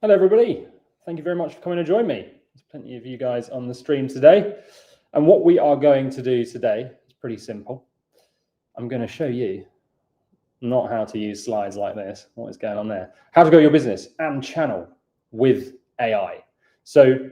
Hello, everybody. Thank you very much for coming to join me. There's plenty of you guys on the stream today. And what we are going to do today is pretty simple. I'm going to show you not how to use slides like this. What is going on there? How to grow your business and channel with AI. So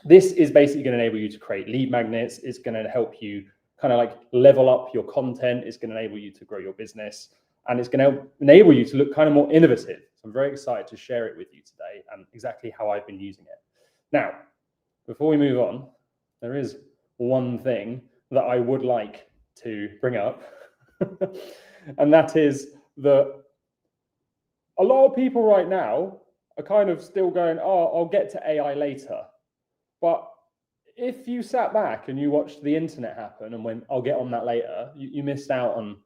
this is basically going to enable you to create lead magnets. It's going to help you kind of like level up your content. It's going to enable you to grow your business. And it's going to enable you to look kind of more innovative. So I'm very excited to share it with you today and exactly how I've been using it. Now, before we move on, there is one thing that I would like to bring up. And that is that a lot of people right now are kind of still going, oh, I'll get to AI later. But if you sat back and you watched the internet happen and went, I'll get on that later, you missed out on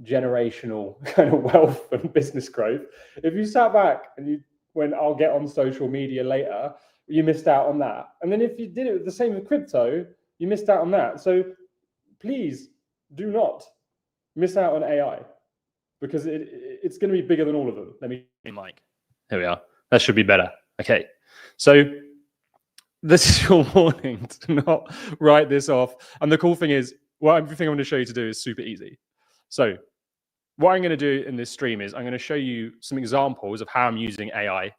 generational kind of wealth and business growth. If you sat back and you went, I'll get on social media later, you missed out on that. And then if you did it the same with crypto, you missed out on that. So please do not miss out on AI because it's going to be bigger than all of them. Let me mic. Here we are. That should be better. Okay. So this is your warning to not write this off. And the cool thing is, everything I'm going to show you to do is super easy. So what I'm going to do in this stream is I'm going to show you some examples of how I'm using AI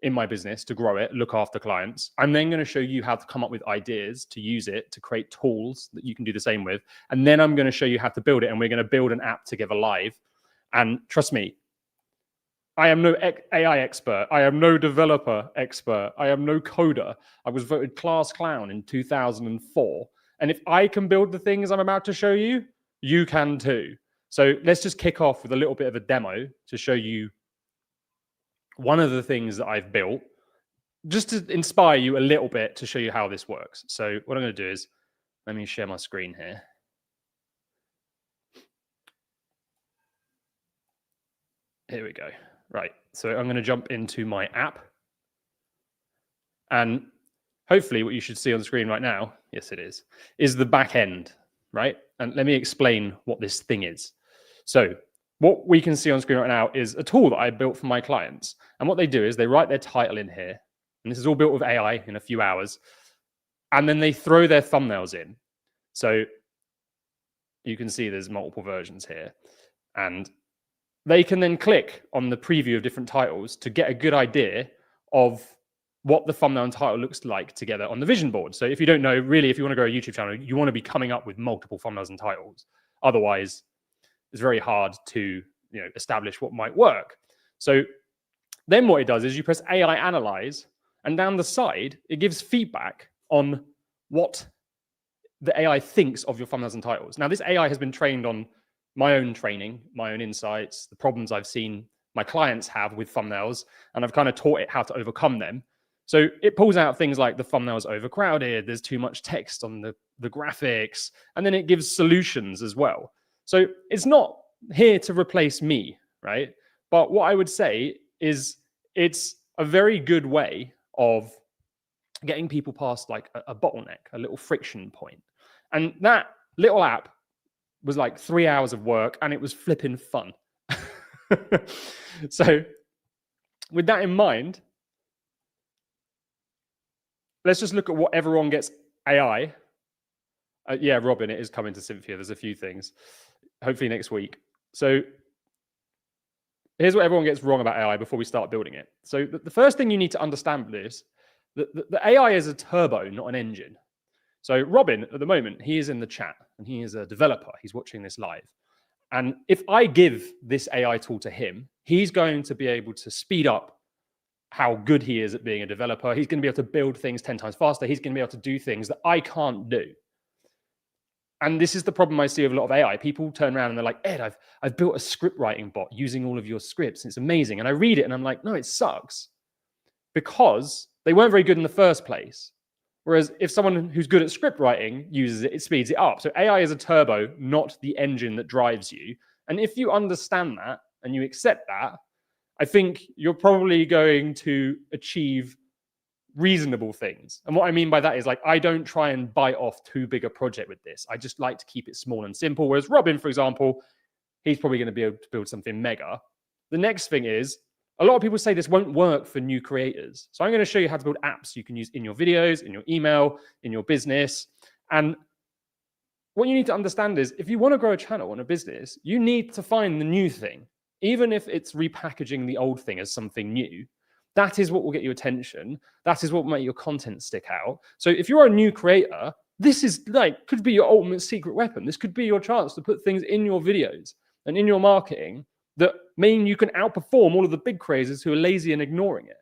in my business to grow it, look after clients. I'm then going to show you how to come up with ideas to use it to create tools that you can do the same with. And then I'm going to show you how to build it. And we're going to build an app together live. And trust me, I am no AI expert. I am no developer expert. I am no coder. I was voted class clown in 2004. And if I can build the things I'm about to show you, you can too. So let's just kick off with a little bit of a demo to show you one of the things that I've built, just to inspire you a little bit to show you how this works. So what I'm going to do is, let me share my screen here. Here we go. Right. So I'm going to jump into my app. And hopefully what you should see on the screen right now, yes, it is the back end, right? And let me explain what this thing is. So what we can see on screen right now is a tool that I built for my clients. And what they do is they write their title in here. And this is all built with AI in a few hours. And then they throw their thumbnails in. So you can see there's multiple versions here. And they can then click on the preview of different titles to get a good idea of what the thumbnail and title looks like together on the vision board. So if you don't know, really, if you want to grow a YouTube channel, you want to be coming up with multiple thumbnails and titles. Otherwise, it's very hard to establish what might work. So then what it does is you press AI Analyze, and down the side, it gives feedback on what the AI thinks of your thumbnails and titles. Now, this AI has been trained on my own training, my own insights, the problems I've seen my clients have with thumbnails, and I've kind of taught it how to overcome them. So it pulls out things like the thumbnail's overcrowded, there's too much text on the graphics, and then it gives solutions as well. So it's not here to replace me, right? But what I would say is it's a very good way of getting people past like a bottleneck, a little friction point. And that little app was like 3 hours of work and it was flipping fun. So with that in mind, let's just look at what everyone gets AI. Yeah, Robin, it is coming to Cynthia. There's a few things. Hopefully next week. So here's what everyone gets wrong about AI before we start building it. So the first thing you need to understand is that the AI is a turbo, not an engine. So Robin, at the moment, he is in the chat and he is a developer. He's watching this live. And if I give this AI tool to him, he's going to be able to speed up how good he is at being a developer. He's going to be able to build things 10 times faster. He's going to be able to do things that I can't do. And this is the problem I see with a lot of AI. People turn around and they're like, Ed, I've built a script writing bot using all of your scripts. It's amazing. And I read it and I'm like, no, it sucks. Because they weren't very good in the first place. Whereas if someone who's good at script writing uses it, it speeds it up. So AI is a turbo, not the engine that drives you. And if you understand that and you accept that, I think you're probably going to achieve reasonable things. And what I mean by that is like, I don't try and bite off too big a project with this. I just like to keep it small and simple. Whereas Robin, for example, he's probably going to be able to build something mega. The next thing is a lot of people say this won't work for new creators. So I'm going to show you how to build apps you can use in your videos, in your email, in your business. And what you need to understand is if you want to grow a channel and a business, you need to find the new thing, even if it's repackaging the old thing as something new. That is what will get you attention. That is what will make your content stick out. So if you're a new creator, this is like, could be your ultimate secret weapon. This could be your chance to put things in your videos and in your marketing that mean you can outperform all of the big creators who are lazy and ignoring it.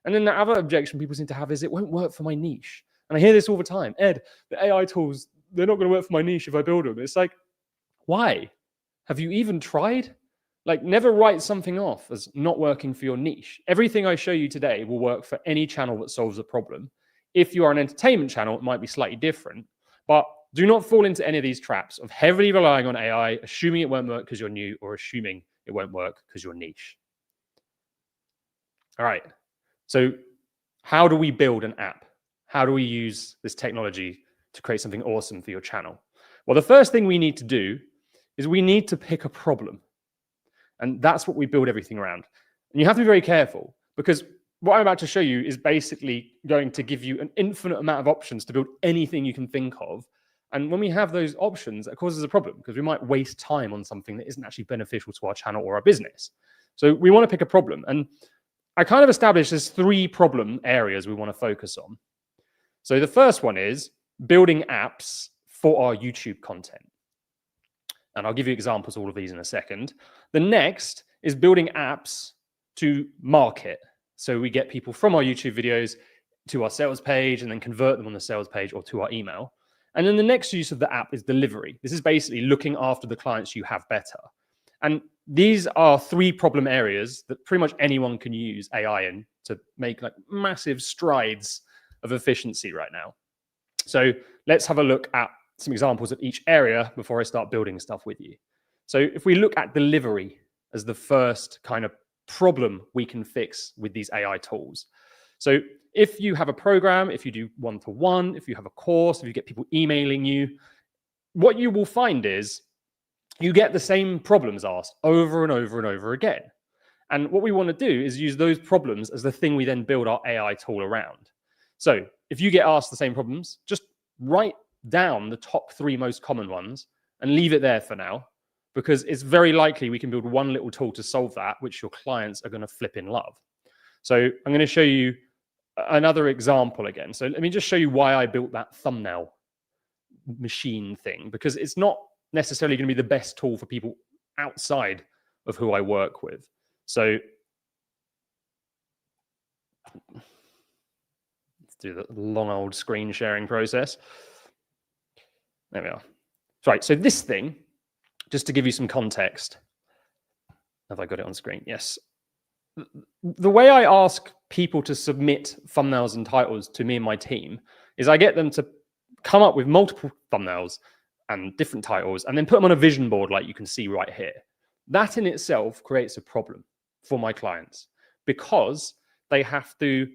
And then the other objection people seem to have is it won't work for my niche. And I hear this all the time. Ed, the AI tools, they're not going to work for my niche if I build them. It's like, why? Have you even tried? Like, never write something off as not working for your niche. Everything I show you today will work for any channel that solves a problem. If you are an entertainment channel, it might be slightly different. But do not fall into any of these traps of heavily relying on AI, assuming it won't work because you're new, or assuming it won't work because you're niche. All right. So how do we build an app? How do we use this technology to create something awesome for your channel? Well, the first thing we need to do is we need to pick a problem. And that's what we build everything around. And you have to be very careful, because what I'm about to show you is basically going to give you an infinite amount of options to build anything you can think of. And when we have those options, it causes a problem, because we might waste time on something that isn't actually beneficial to our channel or our business. So we want to pick a problem. And I kind of established there's 3 problem areas we want to focus on. So the first one is building apps for our YouTube content. And I'll give you examples of all of these in a second. The next is building apps to market. So we get people from our YouTube videos to our sales page and then convert them on the sales page or to our email. And then the next use of the app is delivery. This is basically looking after the clients you have better. And these are 3 problem areas that pretty much anyone can use AI in to make like massive strides of efficiency right now. So let's have a look at some examples of each area before I start building stuff with you. So if we look at delivery as the first kind of problem we can fix with these AI tools. So if you have a program, if you do one-to-one, if you have a course, if you get people emailing you, what you will find is you get the same problems asked over and over and over again. And what we want to do is use those problems as the thing we then build our AI tool around. So if you get asked the same problems, just write down the top 3 most common ones and leave it there for now, because it's very likely we can build one little tool to solve that, which your clients are going to flip in love. So I'm going to show you another example again. So let me just show you why I built that thumbnail machine thing, because it's not necessarily going to be the best tool for people outside of who I work with. So let's do the long old screen sharing process. There we are. Right, so this thing, just to give you some context, have I got it on screen? Yes. The way I ask people to submit thumbnails and titles to me and my team is I get them to come up with multiple thumbnails and different titles and then put them on a vision board like you can see right here. That in itself creates a problem for my clients, because they have to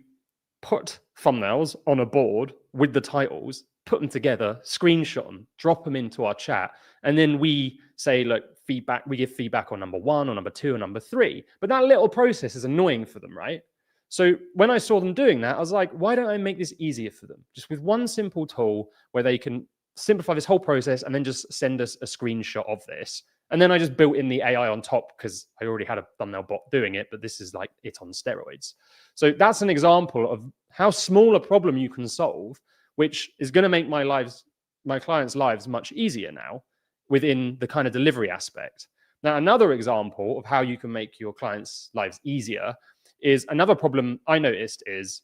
put thumbnails on a board with the titles, put them together, screenshot them, drop them into our chat, and then we say, look, feedback, we give feedback on number 1 or number 2 or number 3. But that little process is annoying for them, right? So when I saw them doing that, I was like, why don't I make this easier for them? Just with one simple tool where they can simplify this whole process and then just send us a screenshot of this. And then I just built in the AI on top, because I already had a thumbnail bot doing it, but this is like it on steroids. So that's an example of how small a problem you can solve, which is going to make my clients' lives much easier now within the kind of delivery aspect. Now, another example of how you can make your clients' lives easier is another problem I noticed is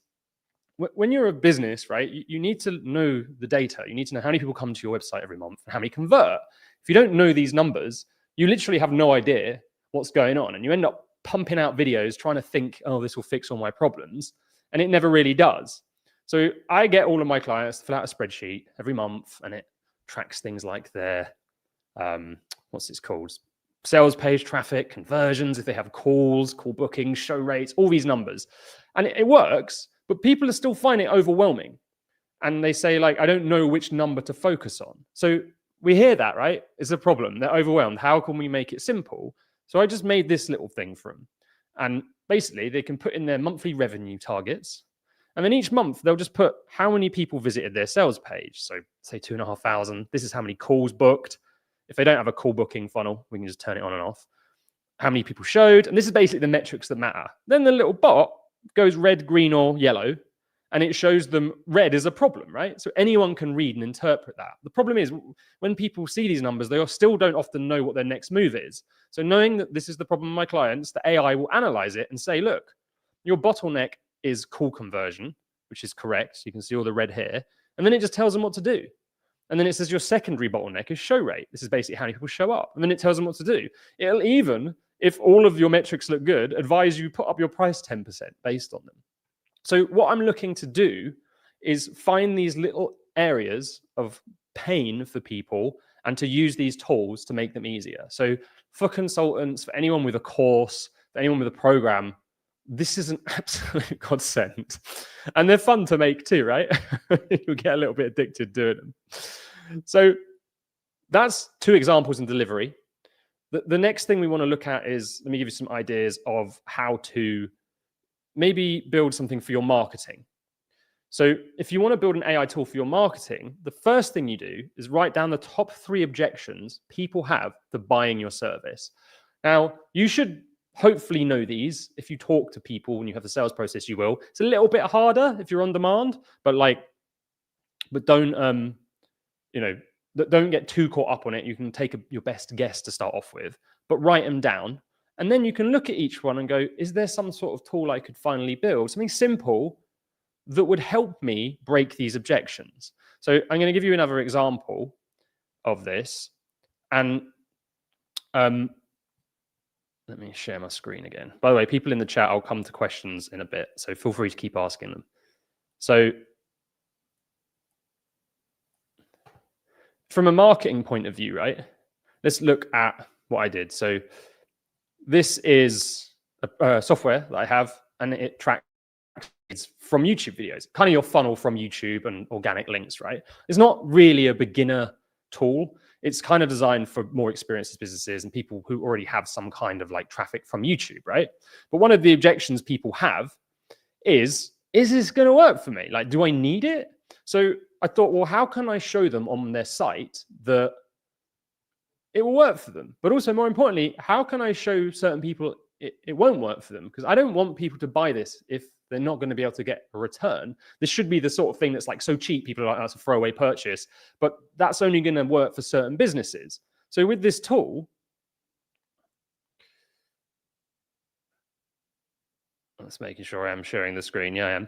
when you're a business, right, you need to know the data. You need to know how many people come to your website every month and how many convert. If you don't know these numbers, you literally have no idea what's going on. And you end up pumping out videos trying to think, oh, this will fix all my problems. And it never really does. So I get all of my clients to fill out a spreadsheet every month, and it tracks things like their, what's this called? Sales page traffic, conversions, if they have calls, call bookings, show rates, all these numbers. And it works, but people are still finding it overwhelming. And they say, like, I don't know which number to focus on. So we hear that, right? It's a problem. They're overwhelmed. How can we make it simple? So I just made this little thing for them. And basically they can put in their monthly revenue targets. And then each month they'll just put how many people visited their sales page. So say 2,500. This is how many calls booked. If they don't have a call booking funnel, we can just turn it on and off. How many people showed. And this is basically the metrics that matter. Then the little bot goes red, green, or yellow. And it shows them red is a problem, right? So anyone can read and interpret that. The problem is when people see these numbers, they still don't often know what their next move is. So knowing that this is the problem of my clients, the AI will analyze it and say, look, your bottleneck is call conversion, which is correct. You can see all the red here. And then it just tells them what to do. And then it says your secondary bottleneck is show rate. This is basically how many people show up. And then it tells them what to do. It'll even, if all of your metrics look good, advise you put up your price 10% based on them. So what I'm looking to do is find these little areas of pain for people and to use these tools to make them easier. So for consultants, for anyone with a course, for anyone with a program, this is an absolute godsend. And they're fun to make too, right? You'll get a little bit addicted doing them. So that's 2 examples in delivery. The next thing we want to look at is, let me give you some ideas of how to maybe build something for your marketing. So if you want to build an AI tool for your marketing, the first thing you do is write down the top 3 objections people have to buying your service. Now, you should hopefully know these. If you talk to people when you have the sales process, you will. It's a little bit harder if you're on demand, but don't, don't get too caught up on it. You can take your best guess to start off with, but write them down. And then you can look at each one and go, is there some sort of tool I could finally build? Something simple that would help me break these objections. So I'm going to give you another example of this. And let me share my screen again. By the way, people in the chat, I'll come to questions in a bit, so feel free to keep asking them. So from a marketing point of view, right, let's look at what I did. So this is a software that I have, and it tracks from YouTube videos, kind of your funnel from YouTube and organic links, right? It's not really a beginner tool. It's kind of designed for more experienced businesses and people who already have some kind of like traffic from YouTube, right? But one of the objections people have is this going to work for me? Like, do I need it? So I thought, well, how can I show them on their site that it will work for them? But also, more importantly, how can I show certain people it won't work for them? Because I don't want people to buy this if they're not going to be able to get a return. This should be the sort of thing that's like so cheap, people are like, that's a throwaway purchase, but that's only going to work for certain businesses. So with this tool, let's making sure I am sharing the screen. Yeah,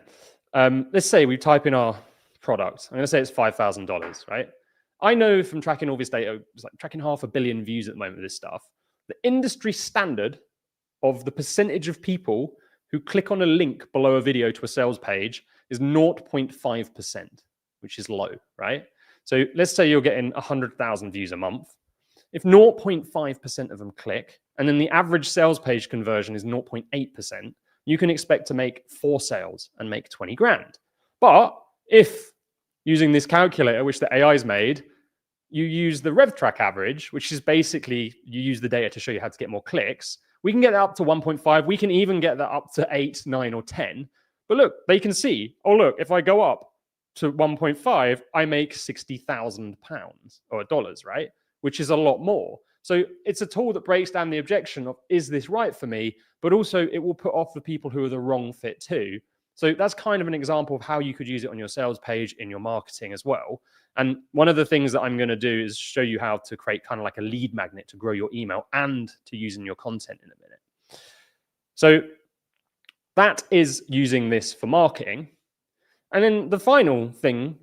I am. Let's say we type in our product. I'm going to say it's $5,000, right? I know from tracking all this data, it's like tracking 500 million views at the moment with this stuff. The industry standard of the percentage of people who click on a link below a video to a sales page is 0.5%, which is low, right? So let's say you're getting 100,000 views a month. If 0.5% of them click, and then the average sales page conversion is 0.8%, you can expect to make 4 sales and make 20 grand. But if using this calculator, which the AI's made, you use the RevTrack average, which is basically you use the data to show you how to get more clicks, we can get that up to 1.5. We can even get that up to 8, 9, or 10. But look, they can see, oh, look, if I go up to 1.5, I make £60,000 or dollars, right? Which is a lot more. So it's a tool that breaks down the objection of, is this right for me? But also it will put off the people who are the wrong fit too. So that's kind of an example of how you could use it on your sales page in your marketing as well. And one of the things that I'm going to do is show you how to create kind of like a lead magnet to grow your email and to use in your content in a minute. So that is using this for marketing. And then the final thing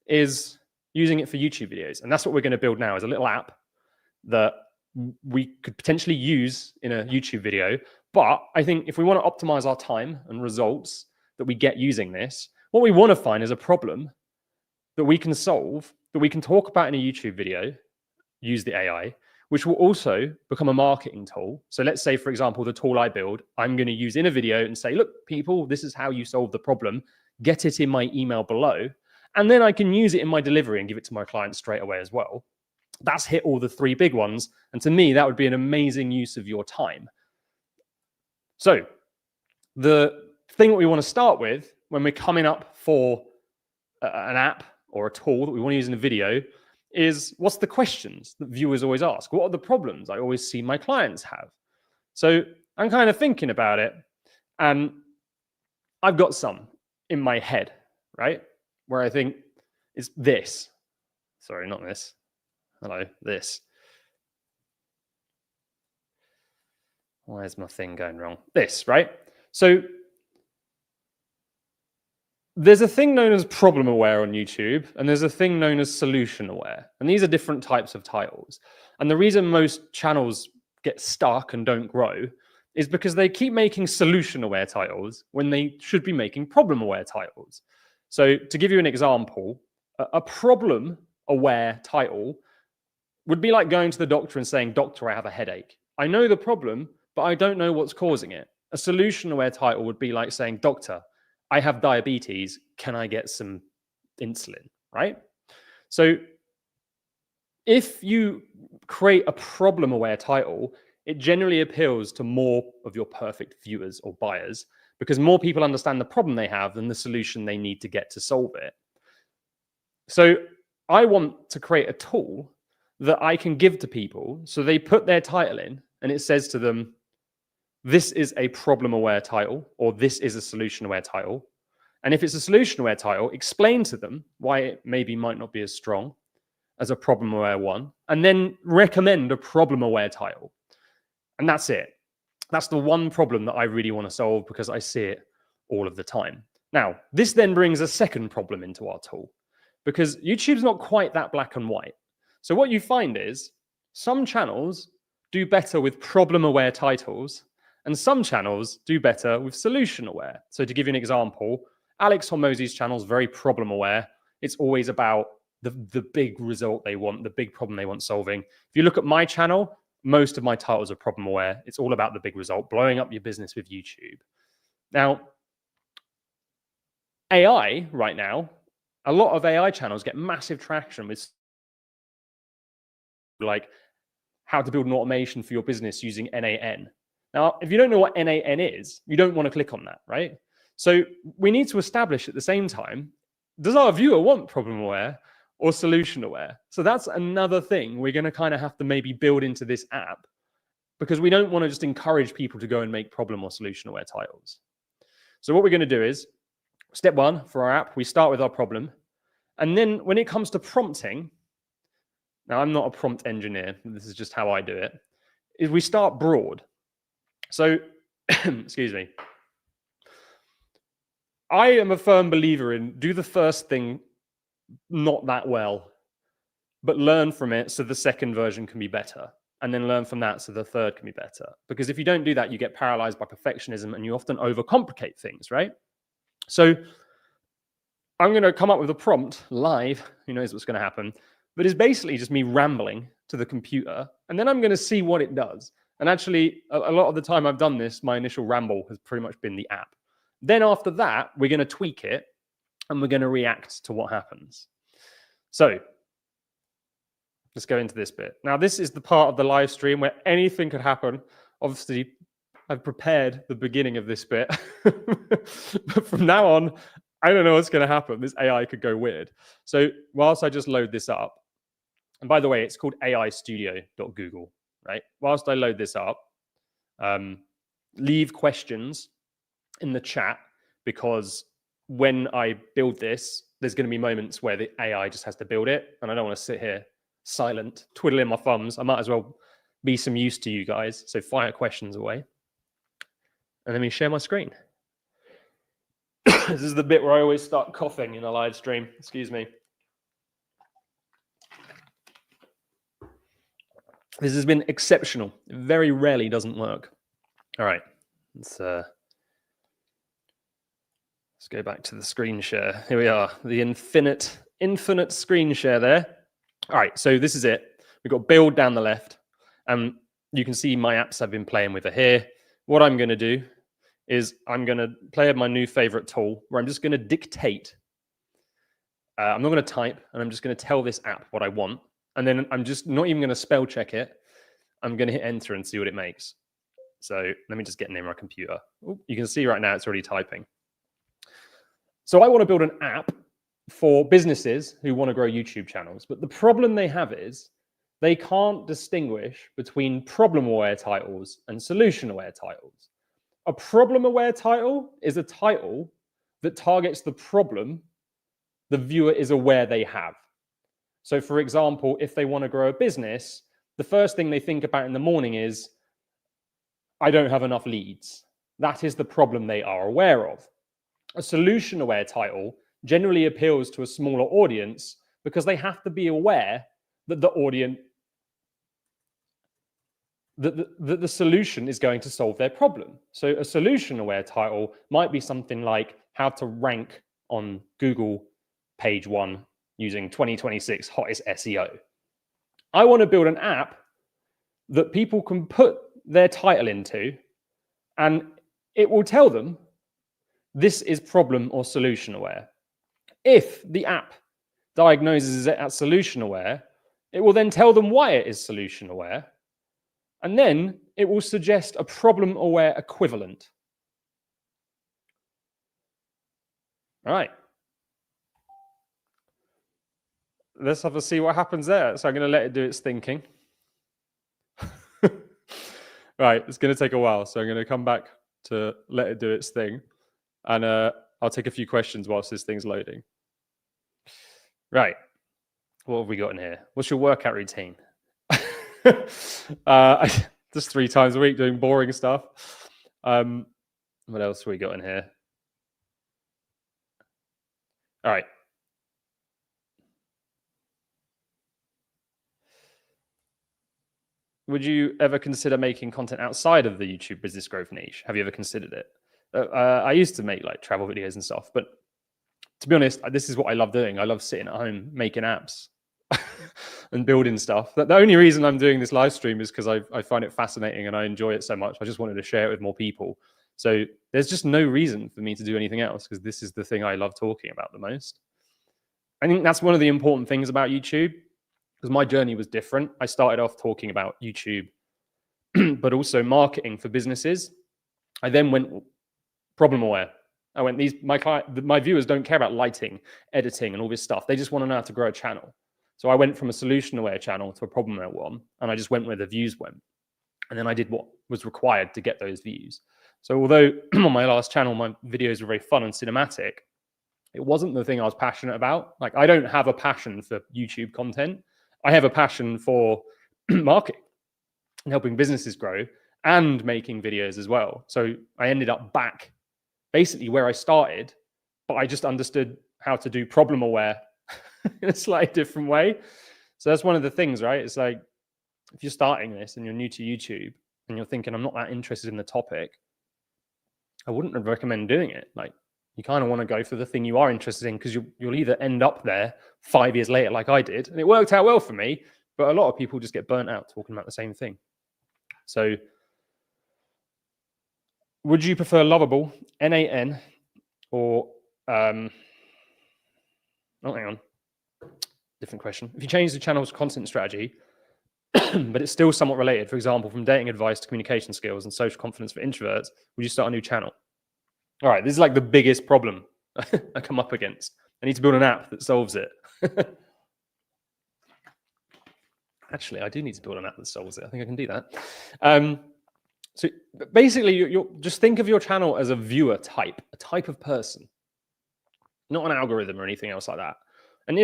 is using it for YouTube videos. And that's what we're going to build now, is a little app that we could potentially use in a YouTube video. But I think if we want to optimize our time and results that we get using this, what we want to find is a problem that we can solve, that we can talk about in a YouTube video, use the AI, which will also become a marketing tool. So let's say, for example, the tool I build, I'm going to use in a video and say, look, people, this is how you solve the problem. Get it in my email below. And then I can use it in my delivery and give it to my clients straight away as well. That's hit all the 3 big ones. And to me, that would be an amazing use of your time. So the thing that we want to start with when we're coming up for an app or a tool that we want to use in a video is, what's the questions that viewers always ask? What are the problems I always see my clients have? So I'm kind of thinking about it, and I've got some in my head, right? Where I think it's this. Sorry, not this. Hello, this. Why is my thing going wrong? This, right? So there's a thing known as problem aware on YouTube, and there's a thing known as solution aware. And these are different types of titles. And the reason most channels get stuck and don't grow is because they keep making solution aware titles when they should be making problem aware titles. So to give you an example, a problem aware title would be like going to the doctor and saying, "Doctor, I have a headache. I know the problem, but I don't know what's causing it." A solution aware title would be like saying, "Doctor, I have diabetes. Can I get some insulin?" Right? So if you create a problem aware title, it generally appeals to more of your perfect viewers or buyers because more people understand the problem they have than the solution they need to get to solve it. So I want to create a tool that I can give to people so they put their title in and it says to them, this is a problem aware title, or this is a solution aware title. And if it's a solution aware title, explain to them why it maybe might not be as strong as a problem aware one, and then recommend a problem aware title. And that's it. That's the one problem that I really want to solve because I see it all of the time. Now, this then brings a second problem into our tool because YouTube's not quite that black and white. So what you find is some channels do better with problem aware titles and some channels do better with solution aware. So to give you an example, Alex Hormozi's channel is very problem aware. It's always about the big result they want, the big problem they want solving. If you look at my channel, most of my titles are problem aware. It's all about the big result, blowing up your business with YouTube. Now, AI right now, a lot of AI channels get massive traction with like how to build an automation for your business using NAN. Now, if you don't know what NAN is, you don't want to click on that, right? So we need to establish at the same time, does our viewer want problem aware or solution aware? So that's another thing we're going to kind of have to maybe build into this app because we don't want to just encourage people to go and make problem or solution aware titles. So what we're going to do is, step one for our app, we start with our problem. And then when it comes to prompting, now I'm not a prompt engineer, this is just how I do it, is we start broad. So, excuse me. I am a firm believer in do the first thing not that well, but learn from it so the second version can be better. And then learn from that so the third can be better. Because if you don't do that, you get paralyzed by perfectionism and you often overcomplicate things, right? So I'm going to come up with a prompt live, who knows what's going to happen, but it's basically just me rambling to the computer, and then I'm going to see what it does. And actually, a lot of the time I've done this, my initial ramble has pretty much been the app. Then after that, we're going to tweak it, and we're going to react to what happens. So let's go into this bit. Now, this is the part of the live stream where anything could happen. Obviously, I've prepared the beginning of this bit. But from now on, I don't know what's going to happen. This AI could go weird. So whilst I just load this up, and by the way, it's called aistudio.google, right? Whilst I load this up, leave questions in the chat because when I build this, there's going to be moments where the AI just has to build it. And I don't want to sit here silent, twiddling my thumbs. I might as well be some use to you guys. So fire questions away. And let me share my screen. This is the bit where I always start coughing in a live stream. Excuse me. This has been exceptional. It very rarely doesn't work. All right. Let's go back to the screen share. Here we are. The infinite screen share there. All right. So this is it. We've got build down the left. And you can see my apps I've been playing with are here. What I'm going to do is I'm going to play my new favorite tool where I'm just going to dictate. I'm not going to type, and I'm just going to tell this app what I want. And then I'm just not even going to spell check it. I'm going to hit enter and see what it makes. So let me just get near my computer. Ooh, you can see right now it's already typing. So I want to build an app for businesses who want to grow YouTube channels. But the problem they have is they can't distinguish between problem-aware titles and solution-aware titles. A problem-aware title is a title that targets the problem the viewer is aware they have. So for example, if they want to grow a business, the first thing they think about in the morning is, I don't have enough leads. That is the problem they are aware of. A solution-aware title generally appeals to a smaller audience because they have to be aware that the audience, that the solution is going to solve their problem. So a solution-aware title might be something like how to rank on Google page 1 using 2026 hottest SEO. I want to build an app that people can put their title into, and it will tell them this is problem or solution aware. If the app diagnoses it as solution aware, it will then tell them why it is solution aware, and then it will suggest a problem aware equivalent. All right. Let's have a see what happens there. So I'm going to let it do its thinking. Right, it's going to take a while. So I'm going to come back to let it do its thing. And I'll take a few questions whilst this thing's loading. Right, what have we got in here? What's your workout routine? Just 3 times a week doing boring stuff. What else have we got in here? All right. Would you ever consider making content outside of the YouTube business growth niche? Have you ever considered it? I used to make like travel videos and stuff, but to be honest, this is what I love doing. I love sitting at home making apps and building stuff. The only reason I'm doing this live stream is because I find it fascinating and I enjoy it so much. I just wanted to share it with more people. So there's just no reason for me to do anything else because this is the thing I love talking about the most. I think that's one of the important things about YouTube, because my journey was different. I started off talking about YouTube, but also marketing for businesses. I then went problem aware. I went, my viewers don't care about lighting, editing, and all this stuff. They just want to know how to grow a channel. So I went from a solution aware channel to a problem aware one, and I just went where the views went. And then I did what was required to get those views. So although on my last channel, my videos were very fun and cinematic, it wasn't the thing I was passionate about. Like, I don't have a passion for YouTube content. I have a passion for marketing and helping businesses grow and making videos as well. So I ended up back basically where I started, but I just understood how to do problem aware in a slightly different way. So that's one of the things, right? It's like, if you're starting this and you're new to YouTube and you're thinking, I'm not that interested in the topic, I wouldn't recommend doing it. Like, you kind of want to go for the thing you are interested in, because you'll either end up there 5 years later like I did, and it worked out well for me, but a lot of people just get burnt out talking about the same thing. So would you prefer Lovable, NAN, or oh, hang on, different question. If you change the channel's content strategy, but it's still somewhat related, for example, from dating advice to communication skills and social confidence for introverts, would you start a new channel? All right, this is like the biggest problem I come up against. I need to build an app that solves it. Actually, I do need to build an app that solves it. I think I can do that. So basically, you're just think of your channel as a viewer type, a type of person, not an algorithm or anything else like that. And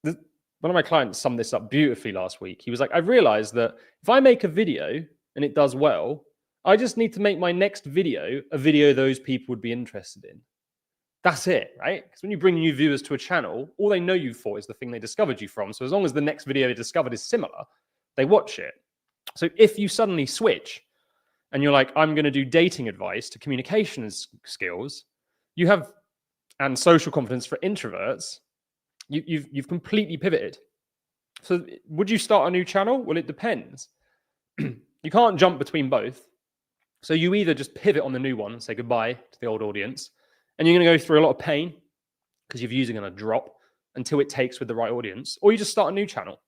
one of my clients summed this up beautifully last week. He was like, I've realized that if I make a video and it does well, I just need to make my next video a video those people would be interested in. That's it, right? Because when you bring new viewers to a channel, all they know you for is the thing they discovered you from. So as long as the next video they discovered is similar, they watch it. So if you suddenly switch and you're like, I'm going to do dating advice to communication skills, and social confidence for introverts, you've completely pivoted. So would you start a new channel? Well, it depends. You can't jump between both. So you either just pivot on the new one and say goodbye to the old audience, and you're going to go through a lot of pain because your views are going to drop until it takes with the right audience, or you just start a new channel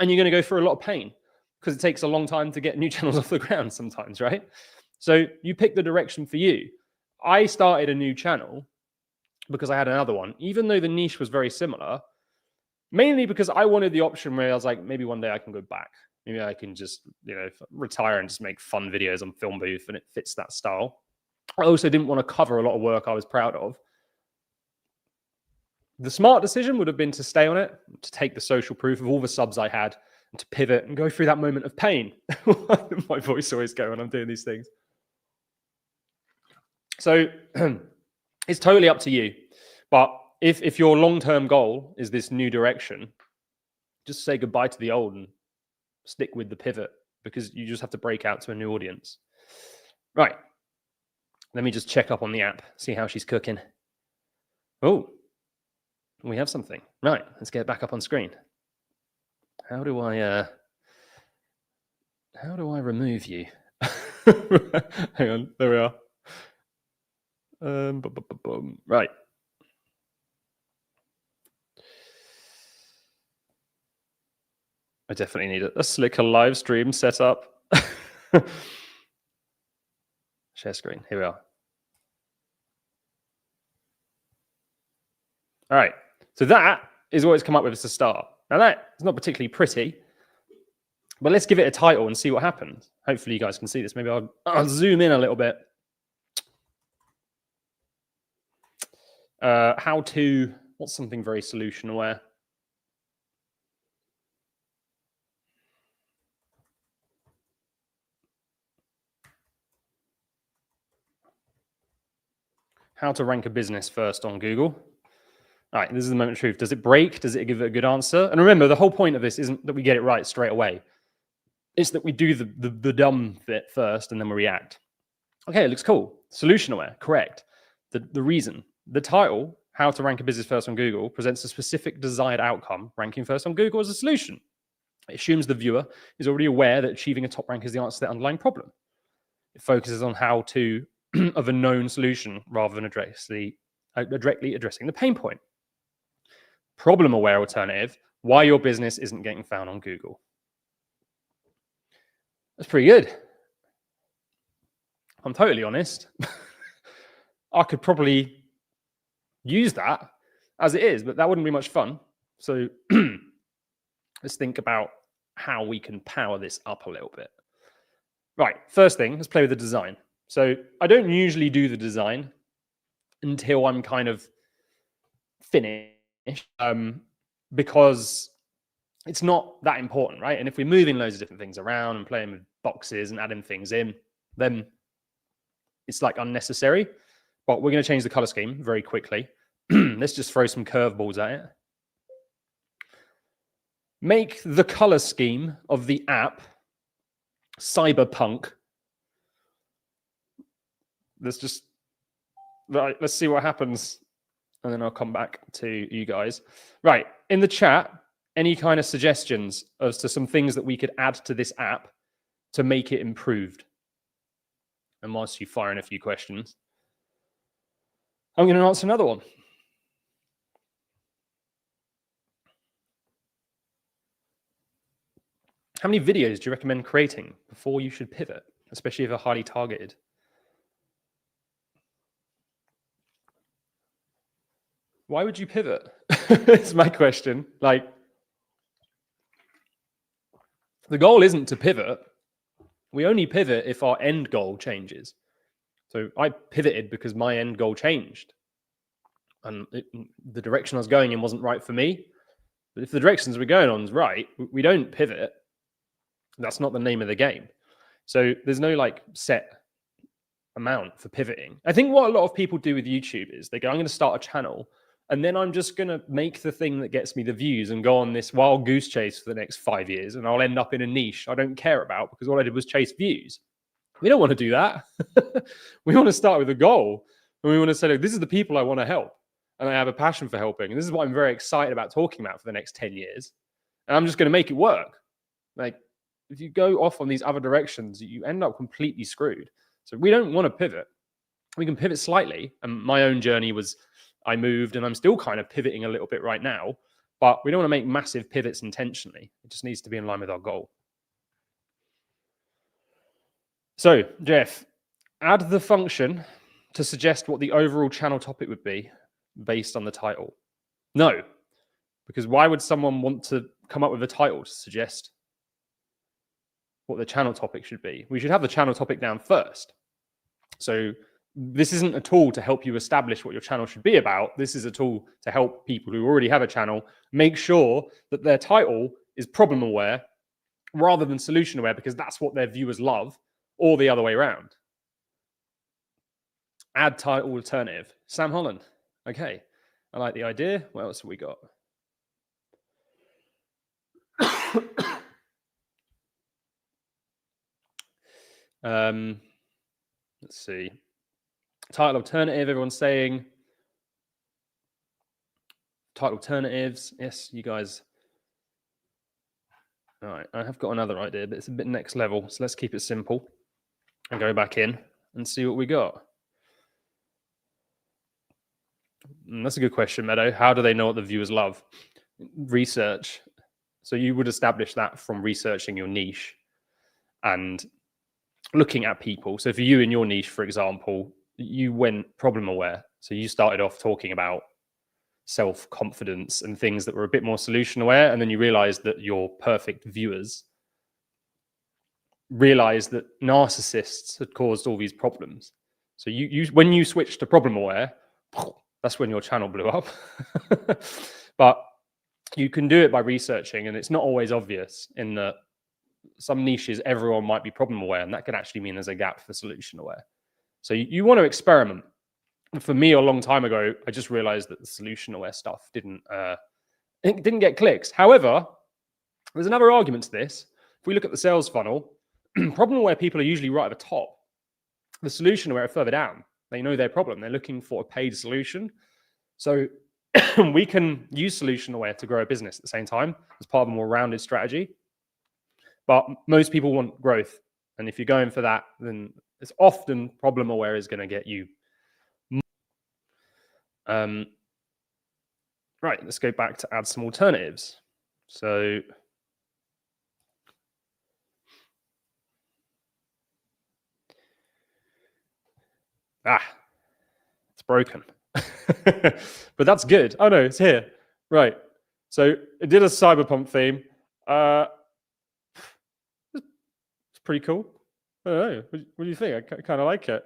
and you're going to go through a lot of pain because it takes a long time to get new channels off the ground sometimes, right? So you pick the direction for you. I started a new channel because I had another one, even though the niche was very similar, mainly because I wanted the option where I was like, maybe one day I can go back. Maybe I can just, retire and just make fun videos on Film Booth, and it fits that style. I also didn't want to cover a lot of work I was proud of. The smart decision would have been to stay on it, to take the social proof of all the subs I had, and to pivot and go through that moment of pain. My voice always goes when I'm doing these things. So it's totally up to you. But if your long-term goal is this new direction, just say goodbye to the old and stick with the pivot, because you just have to break out to a new audience. Right. Let me just check up on the app, see how she's cooking. Oh, we have something. Right, let's get back up on screen. How do I remove you? Hang on, there we are. Right. I definitely need a slicker live stream set up. Share screen. Here we are. All right. So that is what it's come up with as a start. Now that is not particularly pretty, but let's give it a title and see what happens. Hopefully you guys can see this. Maybe I'll zoom in a little bit. How to, what's something very solution aware? How to rank a business first on Google. All right, this is the moment of truth. Does it break? Does it give it a good answer? And remember, the whole point of this isn't that we get it right straight away. It's that we do the dumb bit first and then we react. Okay, it looks cool. Solution aware, correct. The reason, the title, How to Rank a Business First on Google, presents a specific desired outcome, ranking first on Google as a solution. It assumes the viewer is already aware that achieving a top rank is the answer to the underlying problem. It focuses on how to of a known solution rather than directly addressing the pain point. Problem aware alternative, why your business isn't getting found on Google. That's pretty good. I'm totally honest. I could probably use that as it is, but that wouldn't be much fun. So let's think about how we can power this up a little bit. Right, first thing, let's play with the design. So I don't usually do the design until I'm kind of finished, because it's not that important, right? And if we're moving loads of different things around and playing with boxes and adding things in, then it's like unnecessary. But we're going to change the color scheme very quickly. Let's just throw some curveballs at it. Make the color scheme of the app cyberpunk. Let's see what happens, and then I'll come back to you guys. Right, in the chat, any kind of suggestions as to some things that we could add to this app to make it improved? And whilst you fire in a few questions, I'm going to answer another one. How many videos do you recommend creating before you should pivot, especially if they're highly targeted? Why would you pivot? It's my question. Like, the goal isn't to pivot. We only pivot if our end goal changes. So I pivoted because my end goal changed. And the direction I was going in wasn't right for me. But if the directions we're going on is right, we don't pivot. That's not the name of the game. So there's no like set amount for pivoting. I think what a lot of people do with YouTube is they go, I'm going to start a channel, and then I'm just going to make the thing that gets me the views and go on this wild goose chase for the next 5 years. And I'll end up in a niche I don't care about because all I did was chase views. We don't want to do that. We want to start with a goal. And we want to say, look, this is the people I want to help. And I have a passion for helping. And this is what I'm very excited about talking about for the next 10 years. And I'm just going to make it work. Like, if you go off on these other directions, you end up completely screwed. So we don't want to pivot. We can pivot slightly. And my own journey was, I moved, and I'm still kind of pivoting a little bit right now, but we don't want to make massive pivots intentionally. It just needs to be in line with our goal. So, Jeff, add the function to suggest what the overall channel topic would be based on the title. No, because why would someone want to come up with a title to suggest what the channel topic should be? We should have the channel topic down first. So this isn't a tool to help you establish what your channel should be about. This is a tool to help people who already have a channel make sure that their title is problem aware rather than solution aware, because that's what their viewers love, or the other way around. Add title alternative. Sam Holland. Okay, I like the idea. What else have we got? Let's see. Title alternative, everyone's saying. Title alternatives. Yes, you guys. All right, I have got another idea, but it's a bit next level. So let's keep it simple and go back in and see what we got. And that's a good question, Meadow. How do they know what the viewers love? Research. So you would establish that from researching your niche and looking at people. So for you in your niche, for example, you went problem aware. So you started off talking about self-confidence and things that were a bit more solution aware. And then you realized that your perfect viewers realized that narcissists had caused all these problems. So you when you switched to problem aware, that's when your channel blew up. But you can do it by researching, and it's not always obvious in that some niches everyone might be problem aware, and that could actually mean there's a gap for solution aware. So you want to experiment. For me, a long time ago, I just realized that the solution aware stuff didn't get clicks. However, there's another argument to this. If we look at the sales funnel, problem aware people are usually right at the top. The solution aware are further down. They know their problem. They're looking for a paid solution. So we can use solution aware to grow a business at the same time as part of a more rounded strategy. But most people want growth. And if you're going for that, then it's often problem aware is going to get you. Right, let's go back to add some alternatives. So it's broken. But that's good. Oh no, it's here. Right. So it did a cyberpunk theme. It's pretty cool. I don't know. What do you think? I kind of like it.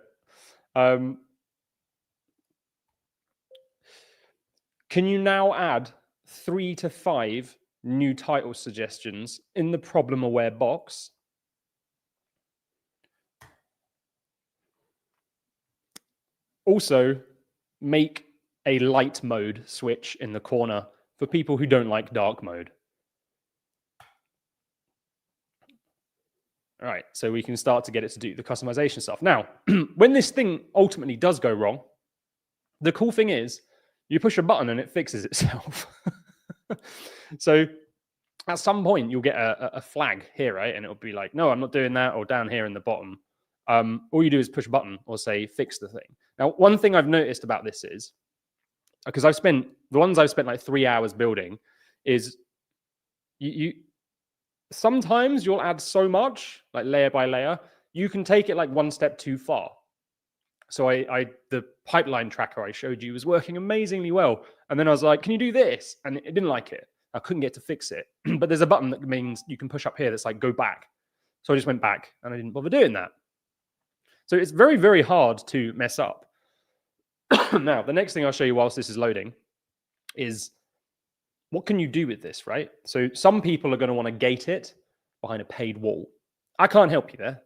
Can you now add 3 to 5 new title suggestions in the problem aware box? Also, make a light mode switch in the corner for people who don't like dark mode. All right, so we can start to get it to do the customization stuff. Now, when this thing ultimately does go wrong, the cool thing is you push a button and it fixes itself. So at some point you'll get a flag here, right? And it'll be like, no, I'm not doing that, or down here in the bottom. All you do is push a button or say, fix the thing. Now, one thing I've noticed about this is, because the ones I've spent like 3 hours building, is you sometimes you'll add so much, like layer by layer, you can take it like one step too far. So the pipeline tracker I showed you was working amazingly well. And then I was like, can you do this? And it didn't like it. I couldn't get to fix it. But there's a button that means you can push up here that's like, go back. So I just went back and I didn't bother doing that. So it's very, very hard to mess up. Now, the next thing I'll show you whilst this is loading is what can you do with this, right? So some people are going to want to gate it behind a paid wall. I can't help you there.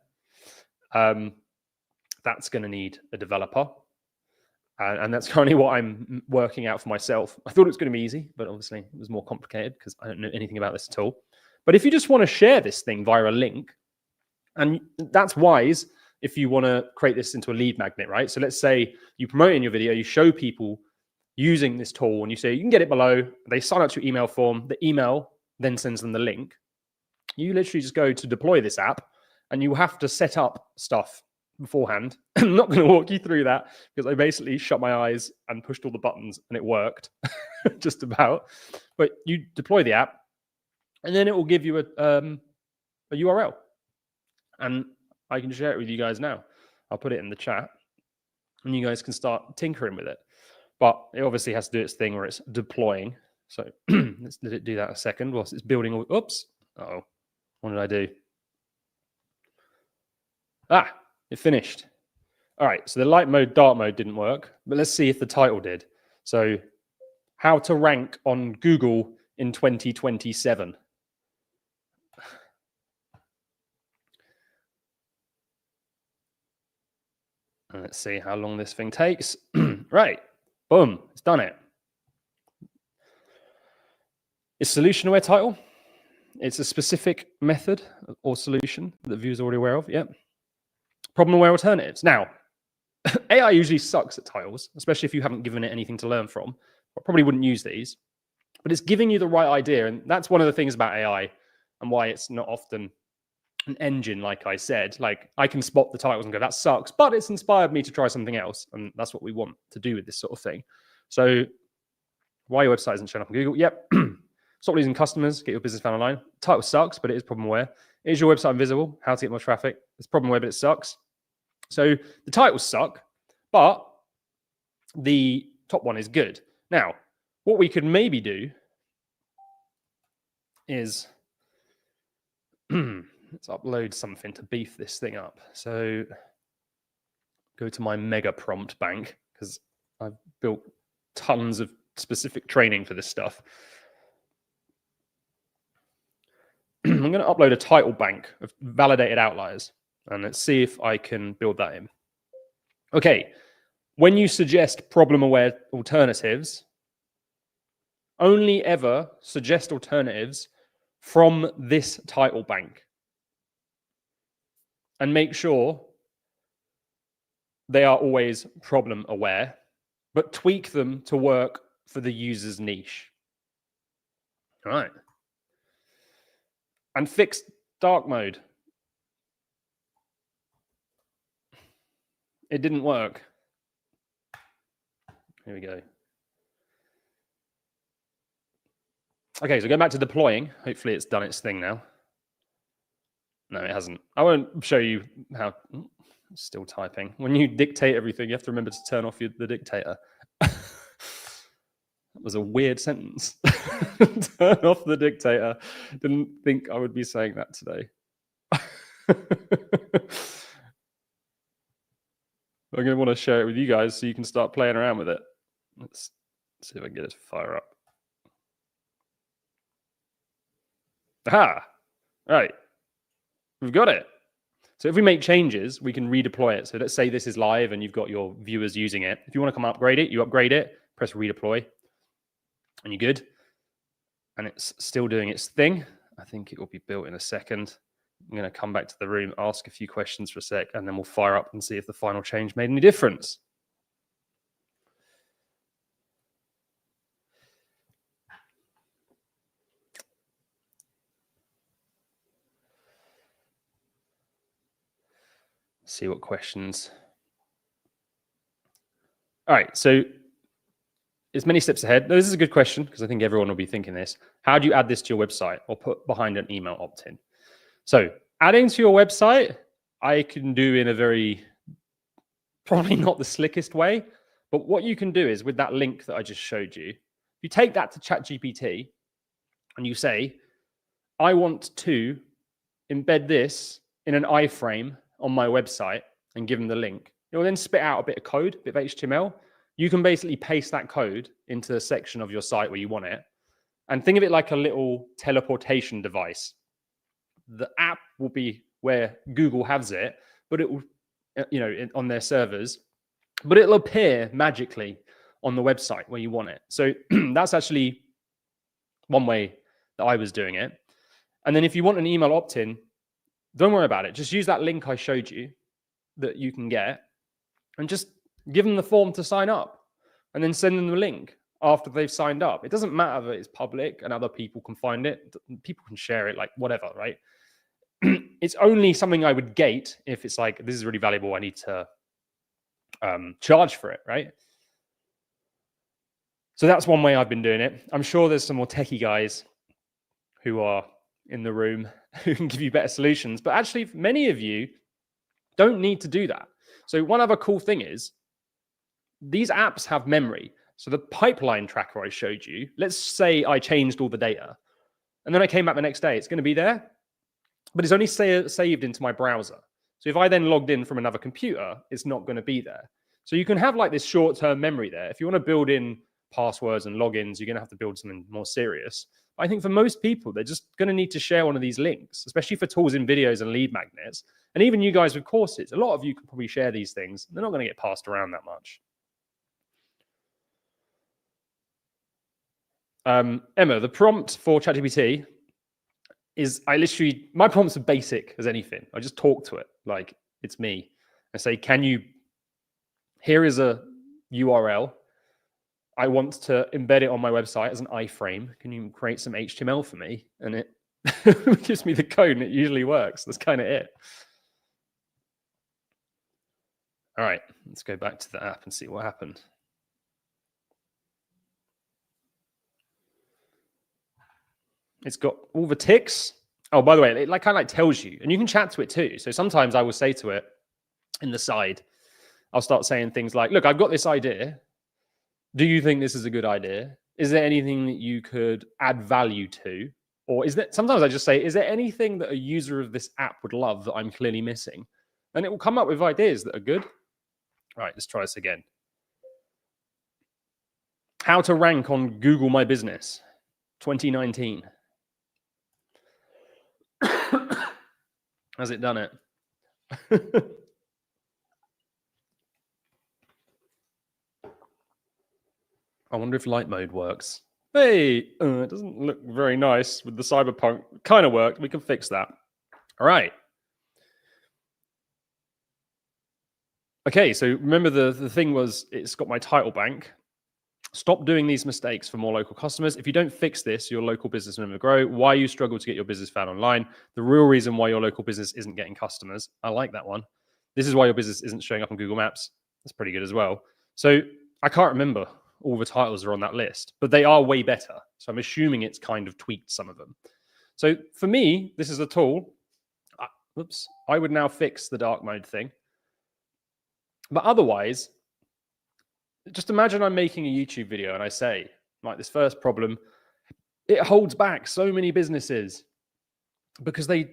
That's going to need a developer. And that's currently what I'm working out for myself. I thought it was going to be easy, but obviously it was more complicated because I don't know anything about this at all. But if you just want to share this thing via a link, and that's wise if you want to create this into a lead magnet, right? So let's say you promote in your video, you show people using this tool, and you say you can get it below. They sign up to your email form. The email then sends them the link. You literally just go to deploy this app, and you have to set up stuff beforehand. I'm not going to walk you through that because I basically shut my eyes and pushed all the buttons and it worked just about. But you deploy the app and then it will give you a URL. And I can share it with you guys now. I'll put it in the chat and you guys can start tinkering with it. But it obviously has to do its thing where it's deploying. So let's let it do that a second whilst it's building. Oops. Uh-oh. What did I do? Ah, it finished. All right, so the light mode, dark mode didn't work, but let's see if the title did. So, how to rank on Google in 2027. And let's see how long this thing takes. Right, boom, it's done it. It's solution-aware title. It's a specific method or solution that the viewer's already aware of. Yep. Problem-aware alternatives. Now, AI usually sucks at titles, especially if you haven't given it anything to learn from. I probably wouldn't use these, but it's giving you the right idea. And that's one of the things about AI and why it's not often an engine, like I said. Like, I can spot the titles and go, that sucks, but it's inspired me to try something else. And that's what we want to do with this sort of thing. So why your website isn't showing up on Google? Yep. Stop losing customers, get your business found online. Title sucks, but it is problem aware. Is your website invisible? How to get more traffic? It's problem aware, but it sucks. So the titles suck, but the top one is good. Now, what we could maybe do is let's upload something to beef this thing up. So go to my mega prompt bank because I've built tons of specific training for this stuff. I'm going to upload a title bank of validated outliers and let's see if I can build that in. Okay, when you suggest problem-aware alternatives, only ever suggest alternatives from this title bank and make sure they are always problem-aware, but tweak them to work for the user's niche. All right. And fix dark mode. It didn't work. Here we go. Okay, so going back to deploying. Hopefully it's done its thing now. No, it hasn't. I won't show you how. Still typing. When you dictate everything, you have to remember to turn off the dictator. That was a weird sentence. Turn off the dictator. Didn't think I would be saying that today. I'm going to want to share it with you guys so you can start playing around with it. Let's see if I can get it to fire up. Aha! Right. We've got it. So if we make changes, we can redeploy it. So let's say this is live and you've got your viewers using it. If you want to come upgrade it, you upgrade it, press redeploy, and you're good. And it's still doing its thing. I think it will be built in a second. I'm going to come back to the room, ask a few questions for a sec, and then we'll fire up and see if the final change made any difference. See what questions. All right, so it's many steps ahead. This is a good question because I think everyone will be thinking this. How do you add this to your website or put behind an email opt-in? So adding to your website, I can do in a very, probably not the slickest way, but what you can do is with that link that I just showed you, you take that to ChatGPT and you say, I want to embed this in an iframe on my website and give them the link. It will then spit out a bit of code, a bit of HTML. You can basically paste that code into a section of your site where you want it. And think of it like a little teleportation device. The app will be where Google has it, but it will, on their servers, but it'll appear magically on the website where you want it. So that's actually one way that I was doing it. And then if you want an email opt-in, don't worry about it. Just use that link I showed you that you can get and just give them the form to sign up and then send them the link after they've signed up. It doesn't matter that it's public and other people can find it. People can share it, like whatever, right? It's only something I would gate if it's like, this is really valuable. I need to charge for it, right? So that's one way I've been doing it. I'm sure there's some more techie guys who are in the room who can give you better solutions. But actually, many of you Don't need to do that. So one other cool thing is these apps have memory. So the pipeline tracker I showed you, let's say I changed all the data and then I came back the next day, it's going to be there, but it's only saved into my browser. So if I then logged in from another computer, it's not going to be there. So you can have like this short-term memory there. If you want to build in passwords and logins, you're going to have to build something more serious. But I think for most people, they're just going to need to share one of these links, especially for tools in videos and lead magnets. And even you guys with courses, a lot of you can probably share these things. They're not going to get passed around that much. Emma, the prompt for ChatGPT is my prompts are basic as anything. I just talk to it like it's me. I say, here is a URL. I want to embed it on my website as an iframe. Can you create some HTML for me? And it gives me the code and it usually works. That's kind of it. All right, let's go back to the app and see what happened. It's got all the ticks. Oh, by the way, it kind of tells you, and you can chat to it too. So sometimes I will say to it in the side, I'll start saying things like, look, I've got this idea. Do you think this is a good idea? Is there anything that you could add value to? Or sometimes I just say, is there anything that a user of this app would love that I'm clearly missing? And it will come up with ideas that are good. All right, let's try this again. How to rank on Google My Business 2019. Has it done it? I wonder if light mode works. Hey, it doesn't look very nice with the cyberpunk. Kind of worked. We can fix that. All right. Okay, so remember the thing was it's got my title bank. Stop doing these mistakes for more local customers. If you don't fix this, your local business will never grow. Why you struggle to get your business found online. The real reason why your local business isn't getting customers. I like that one. This is why your business isn't showing up on Google Maps. That's pretty good as well. So I can't remember all the titles are on that list, but they are way better. So I'm assuming it's kind of tweaked some of them. So for me, this is a tool. Oops, I would now fix the dark mode thing. But otherwise, just imagine I'm making a YouTube video and I say, like, this first problem, it holds back so many businesses because they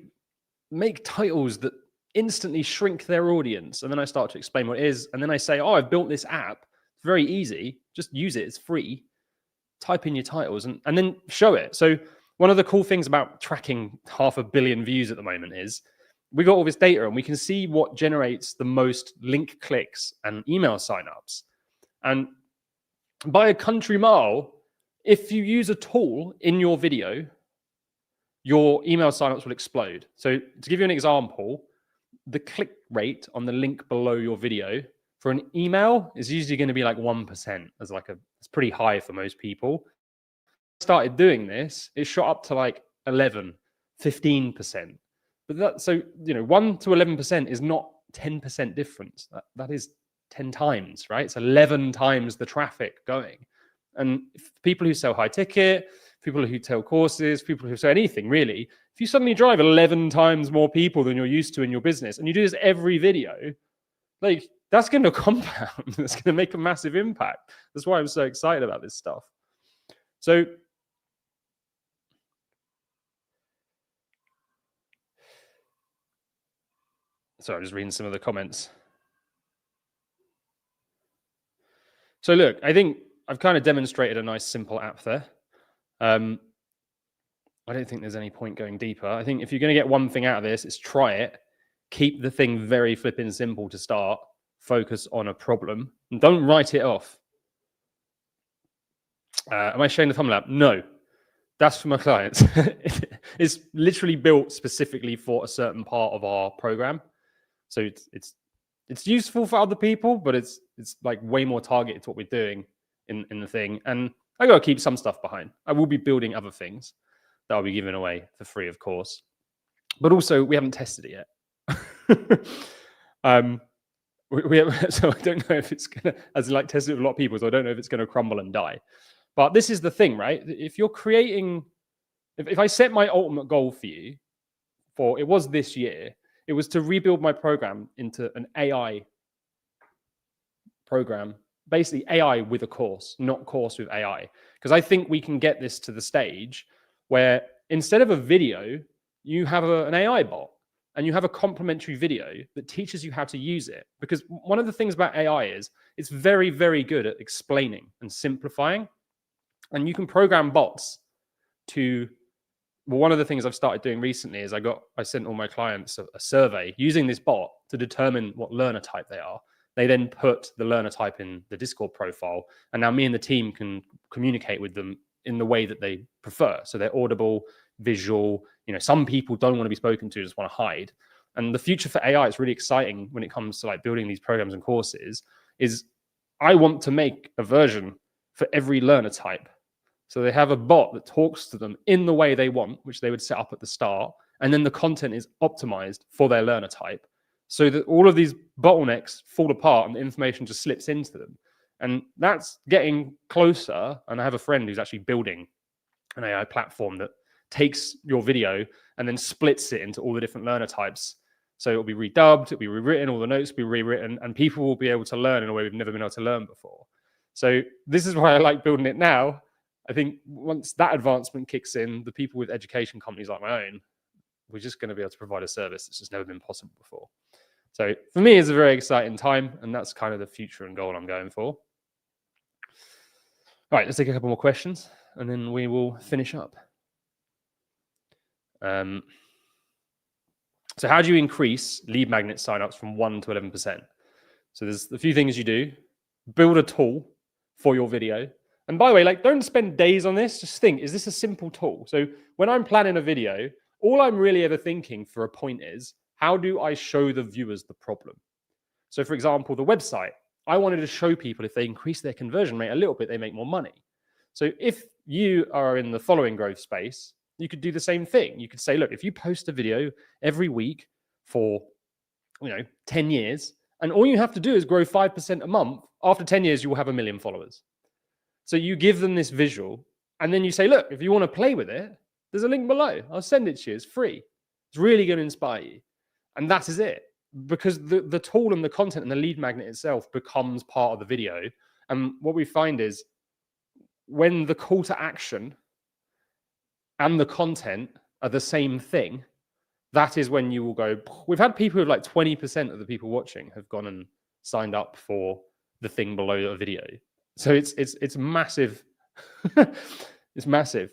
make titles that instantly shrink their audience. And then I start to explain what it is. And then I say, oh, I've built this app. It's very easy. Just use it. It's free. Type in your titles and then show it. So one of the cool things about tracking 500 million views at the moment is we got all this data and we can see what generates the most link clicks and email signups. And by a country mile, if you use a tool in your video, your email signups will explode. So to give you an example, the click rate on the link below your video for an email is usually going to be like 1%. It's pretty high for most people. Started doing this, it shot up to like 11, 15%. But 1 to 11% is not 10% difference. That is 10 times, right? It's 11 times the traffic going. And people who sell high ticket, people who sell courses, people who sell anything really, if you suddenly drive 11 times more people than you're used to in your business and you do this every video, like that's going to compound. That's going to make a massive impact. That's why I'm so excited about this stuff. So I'm just reading some of the comments. So look, I think I've kind of demonstrated a nice simple app there. I don't think there's any point going deeper. I think if you're going to get one thing out of this, it's try it. Keep the thing very flipping simple to start. Focus on a problem. And don't write it off. Am I showing the thumbnail app? No. That's for my clients. It's literally built specifically for a certain part of our program. So it's useful for other people, but it's like way more targeted to what we're doing in the thing. And I got to keep some stuff behind. I will be building other things that I'll be giving away for free, of course. But also, we haven't tested it yet. So I don't know if it's going to, as like tested with a lot of people, so I don't know if it's going to crumble and die. But this is the thing, right? If you're creating, if I set my ultimate goal for you, it was this year, It was to rebuild my program into an AI program, basically AI with a course, not course with AI. Because I think we can get this to the stage where instead of a video, you have an AI bot and you have a complementary video that teaches you how to use it. Because one of the things about AI is it's very, very good at explaining and simplifying. And you can program bots to, well, one of the things I've started doing recently is I sent all my clients a survey using this bot to determine what learner type they are. They then put the learner type in the Discord profile, and now me and the team can communicate with them in the way that they prefer. So they're audible, visual. Some people don't want to be spoken to, just want to hide. And the future for AI is really exciting when it comes to like building these programs and courses. Is I want to make a version for every learner type. So they have a bot that talks to them in the way they want, which they would set up at the start. And then the content is optimized for their learner type so that all of these bottlenecks fall apart and the information just slips into them. And that's getting closer. And I have a friend who's actually building an AI platform that takes your video and then splits it into all the different learner types. So it'll be redubbed, it'll be rewritten, all the notes will be rewritten, and people will be able to learn in a way we've never been able to learn before. So this is why I like building it now. I think once that advancement kicks in, the people with education companies like my own, we're just going to be able to provide a service that's just never been possible before. So for me, it's a very exciting time, and that's kind of the future and goal I'm going for. All right, let's take a couple more questions, and then we will finish up. So how do you increase lead magnet signups from 1 to 11%? So there's a few things you do. Build a tool for your video. And by the way, don't spend days on this. Just think, is this a simple tool? So when I'm planning a video, all I'm really ever thinking for a point is, how do I show the viewers the problem? So for example, the website, I wanted to show people if they increase their conversion rate a little bit, they make more money. So if you are in the following growth space, you could do the same thing. You could say, look, if you post a video every week for 10 years, and all you have to do is grow 5% a month, after 10 years, you will have 1 million followers. So you give them this visual, and then you say, look, if you want to play with it, there's a link below. I'll send it to you. It's free. It's really going to inspire you. And that is it. Because the tool and the content and the lead magnet itself becomes part of the video. And what we find is when the call to action and the content are the same thing, that is when you will go. We've had people with 20% of the people watching have gone and signed up for the thing below a video. So it's massive. It's massive.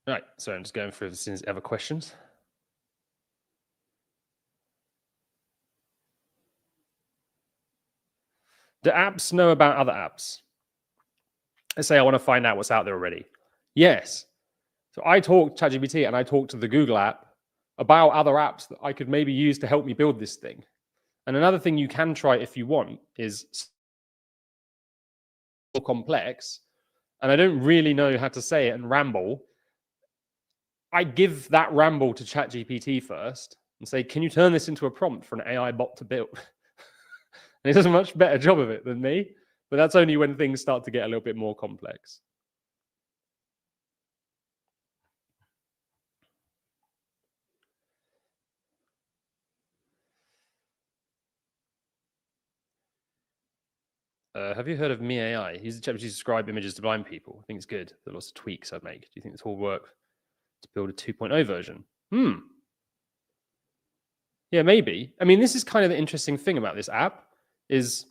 Right, so I'm just going through the other questions. Do apps know about other apps? Let's say I want to find out what's out there already. Yes. So I talked to ChatGPT and I talked to the Google app about other apps that I could maybe use to help me build this thing. And another thing you can try if you want is more complex, and I don't really know how to say it and ramble. I give that ramble to ChatGPT first and say, can you turn this into a prompt for an AI bot to build? And it does a much better job of it than me, but that's only when things start to get a little bit more complex. Have you heard of Me AI? He's a chap who describe images to blind people. I think it's good. There are lots of tweaks I'd make. Do you think this will work to build a 2.0 version? Yeah, maybe. I mean, this is kind of the interesting thing about this app is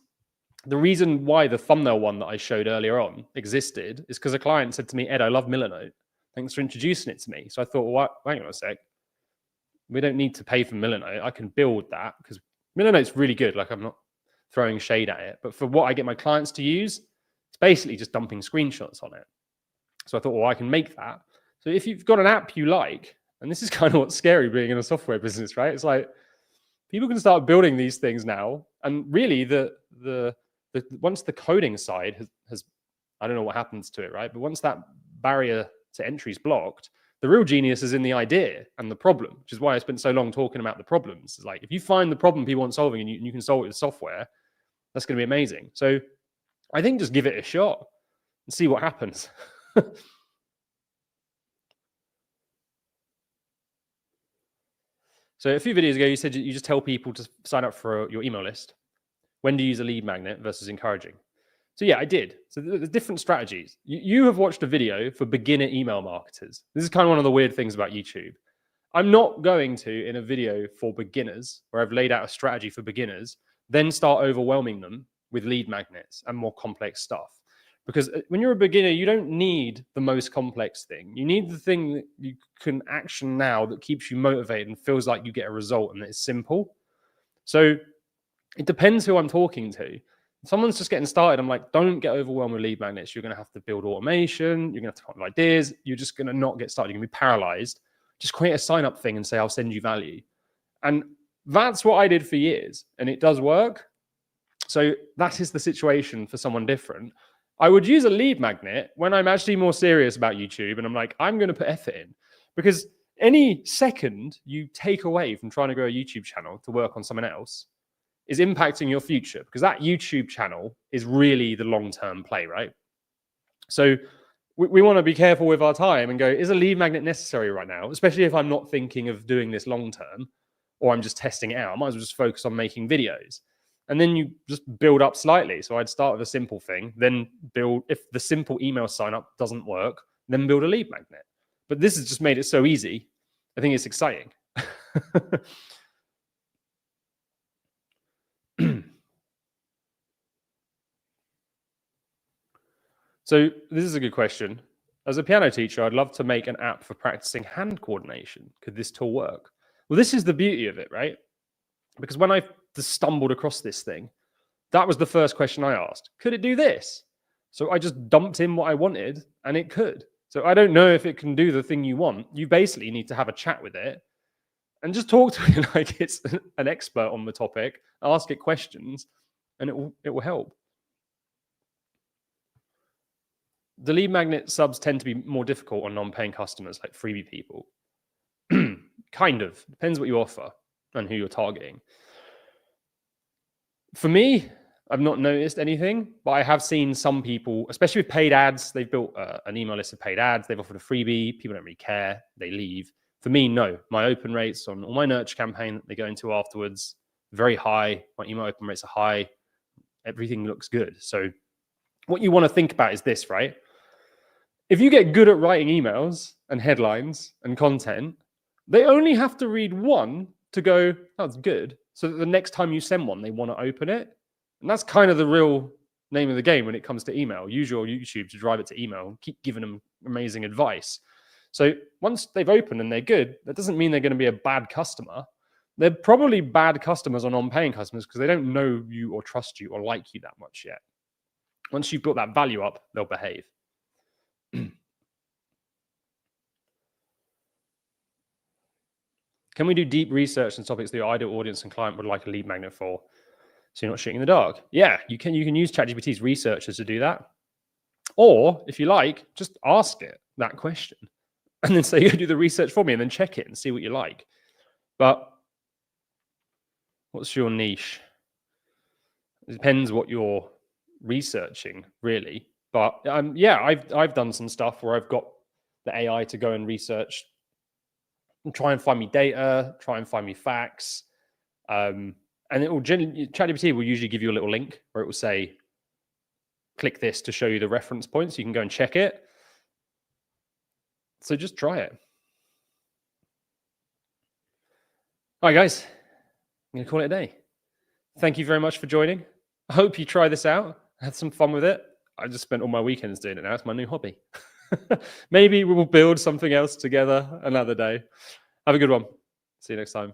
the reason why the thumbnail one that I showed earlier on existed is because a client said to me, Ed, I love Milanote. Thanks for introducing it to me. So I thought, well, hang on a sec. We don't need to pay for Milanote. I can build that because Milanote's really good. I'm not throwing shade at it. But for what I get my clients to use, it's basically just dumping screenshots on it. So I thought, well, I can make that. So if you've got an app you like, and this is kind of what's scary being in a software business, right? It's like people can start building these things now. And really once the coding side has I don't know what happens to it, right? But once that barrier to entry is blocked, the real genius is in the idea and the problem, which is why I spent so long talking about the problems. It's like, if you find the problem people want solving and you can solve it with software, that's going to be amazing. So I think just give it a shot. and see what happens. So a few videos ago, you said you just tell people to sign up for your email list. When do you use a lead magnet versus encouraging? So yeah, I did. So there's different strategies. You have watched a video for beginner email marketers. This is kind of one of the weird things about YouTube. I'm not going to, in a video for beginners, where I've laid out a strategy for beginners, then start overwhelming them with lead magnets and more complex stuff. Because when you're a beginner, you don't need the most complex thing. You need the thing that you can action now that keeps you motivated and feels like you get a result and it's simple. So it depends who I'm talking to. If someone's just getting started, I'm like, don't get overwhelmed with lead magnets. You're going to have to build automation. You're going to have to come up with ideas. You're just going to not get started. You're going to be paralyzed. Just create a sign up thing and say, I'll send you value. And that's what I did for years. And it does work. So that is the situation for someone different. I would use a lead magnet when I'm actually more serious about YouTube and I'm like, I'm going to put effort in, because any second you take away from trying to grow a YouTube channel to work on someone else is impacting your future, because that YouTube channel is really the long-term play, right? So we want to be careful with our time and go, is a lead magnet necessary right now? Especially if I'm not thinking of doing this long-term, or I'm just testing it out. I might as well just focus on making videos. And then you just build up slightly. So I'd start with a simple thing, then build, if the simple email sign up doesn't work, then build a lead magnet. But this has just made it so easy. I think it's exciting. So this is a good question. As a piano teacher, I'd love to make an app for practicing hand coordination. Could this tool work? Well, this is the beauty of it, right? Because when I just stumbled across this thing, that was the first question I asked. Could it do this? So I just dumped in what I wanted and it could. So I don't know if it can do the thing you want. You basically need to have a chat with it and just talk to it like it's an expert on the topic, ask it questions, and it will help. The lead magnet subs tend to be more difficult on non-paying customers, like freebie people. Kind of. Depends what you offer and who you're targeting. For me, I've not noticed anything, but I have seen some people, especially with paid ads, they've built an email list of paid ads. They've offered a freebie. People don't really care. They leave. For me, no. My open rates on all my nurture campaign that they go into afterwards, very high. My email open rates are high. Everything looks good. So what you want to think about is this, right? If you get good at writing emails and headlines and content, they only have to read one to go, that's good. So that the next time you send one, they want to open it. And that's kind of the real name of the game when it comes to email. Use your YouTube to drive it to email and keep giving them amazing advice. So once they've opened and they're good, that doesn't mean they're going to be a bad customer. They're probably bad customers or non-paying customers because they don't know you or trust you or like you that much yet. Once you've built that value up, they'll behave. Can we do deep research on topics that your ideal audience and client would like a lead magnet for, so you're not shooting in the dark? Yeah, you can use ChatGPT's researchers to do that. Or if you like, just ask it that question and then say, you do the research for me and then check it and see what you like. But what's your niche? It depends what you're researching, really. But yeah, I've done some stuff where I've got the AI to go and research and try and find me data, try and find me facts. And it will generally, ChatGPT will usually give you a little link where it will say, click this to show you the reference points. You can go and check it. So just try it. All right, guys, I'm going to call it a day. Thank you very much for joining. I hope you try this out. I had some fun with it. I just spent all my weekends doing it now. It's my new hobby. Maybe we will build something else together another day. Have a good one. See you next time.